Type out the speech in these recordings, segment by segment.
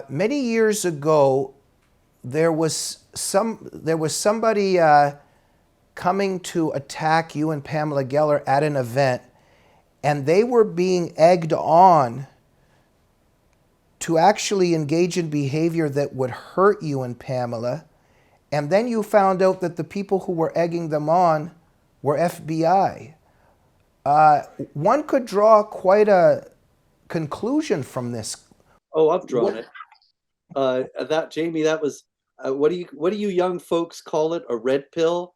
Many years ago, there was somebody coming to attack you and Pamela Geller at an event, and they were being egged on to actually engage in behavior that would hurt you and Pamela. And then you found out that the people who were egging them on were FBI. One could draw quite a conclusion from this. Oh, I've drawn What? it. That Jamie, that was what do you young folks call it? A red pill?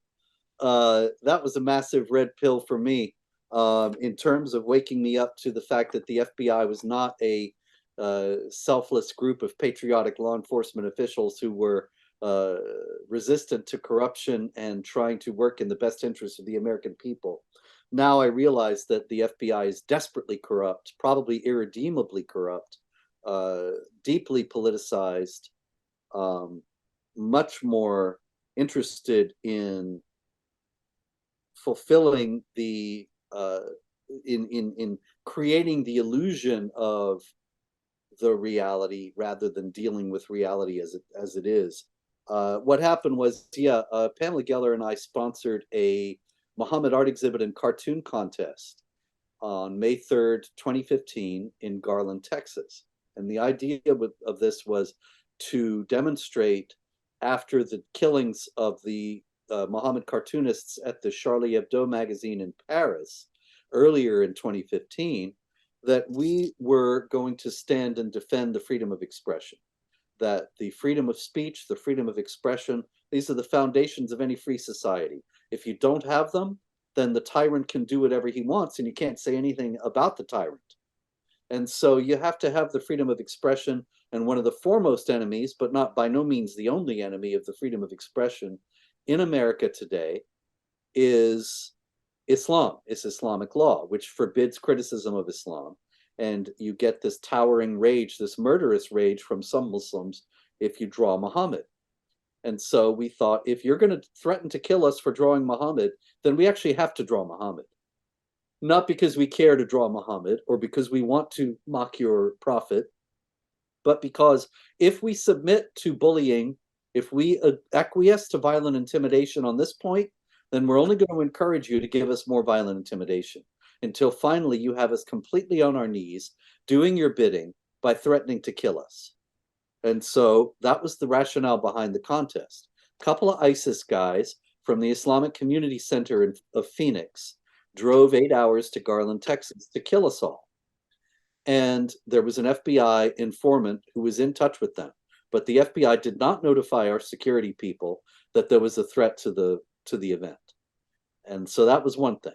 That was a massive red pill for me, in terms of waking me up to the fact that the FBI was not a selfless group of patriotic law enforcement officials who were uh, resistant to corruption and trying to work in the best interest of the American people. Now I realize that the FBI is desperately corrupt, probably irredeemably corrupt, uh, deeply politicized, um, much more interested in fulfilling the in creating the illusion of the reality rather than dealing with reality as it is. What happened was, yeah, Pamela Geller and I sponsored a Muhammad art exhibit and cartoon contest on May 3rd, 2015, in Garland, Texas. And the idea of this was to demonstrate, after the killings of the Muhammad cartoonists at the Charlie Hebdo magazine in Paris earlier in 2015, that we were going to stand and defend the freedom of expression. That the freedom of speech, the freedom of expression, these are the foundations of any free society. If you don't have them, then the tyrant can do whatever he wants and you can't say anything about the tyrant. And so you have to have the freedom of expression. And one of the foremost enemies, but not by no means the only enemy of the freedom of expression in America today, is Islam. It's Islamic law, which forbids criticism of Islam. And you get this towering rage, this murderous rage from some Muslims if you draw Muhammad. And so we thought, if you're going to threaten to kill us for drawing Muhammad, then we actually have to draw Muhammad. Not because we care to draw Muhammad or because we want to mock your prophet, but because if we submit to bullying, if we acquiesce to violent intimidation on this point, then we're only going to encourage you to give us more violent intimidation until finally you have us completely on our knees doing your bidding by threatening to kill us. And so that was the rationale behind the contest. A couple of ISIS guys from the Islamic Community Center of Phoenix drove 8 hours to Garland, Texas to kill us all. And there was an FBI informant who was in touch with them. But the FBI did not notify our security people that there was a threat to the event. And so that was one thing.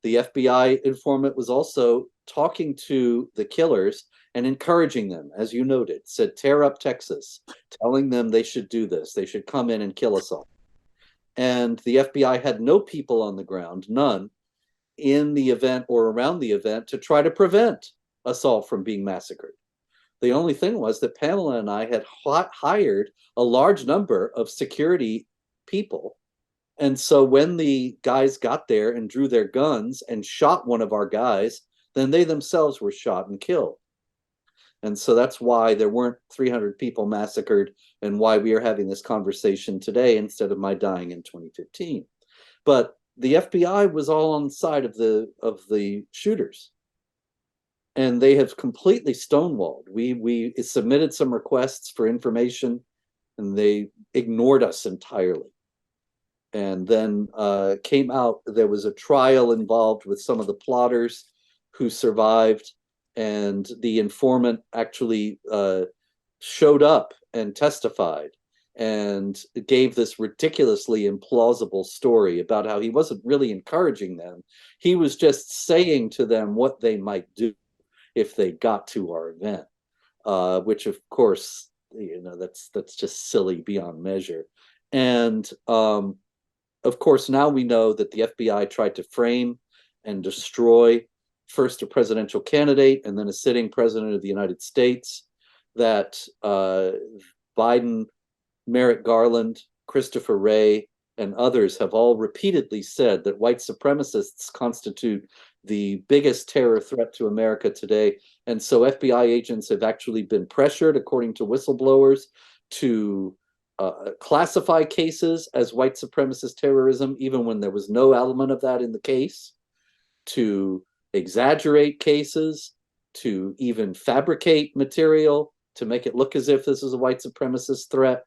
The FBI informant was also talking to the killers and encouraging them, as you noted, said, tear up Texas, telling them they should do this. They should come in and kill us all. And the FBI had no people on the ground, none, in the event or around the event to try to prevent us all from being massacred. The only thing was that Pamela and I had hired a large number of security people. And so when the guys got there and drew their guns and shot one of our guys, then they themselves were shot and killed. And so that's why there weren't 300 people massacred and why we are having this conversation today instead of my dying in 2015. But the FBI was all on the side of the shooters. And they have completely stonewalled. We submitted some requests for information and they ignored us entirely. And then came out, there was a trial involved with some of the plotters who survived, and the informant actually showed up and testified and gave this ridiculously implausible story about how he wasn't really encouraging them. He was just saying to them what they might do if they got to our event, which of course, that's just silly beyond measure. And of course, now we know that the FBI tried to frame and destroy first a presidential candidate and then a sitting president of the United States, that Biden, Merrick Garland, Christopher Wray, and others have all repeatedly said that white supremacists constitute the biggest terror threat to America today. And so FBI agents have actually been pressured, according to whistleblowers, to classify cases as white supremacist terrorism, even when there was no element of that in the case, to exaggerate cases, to even fabricate material to make it look as if this is a white supremacist threat.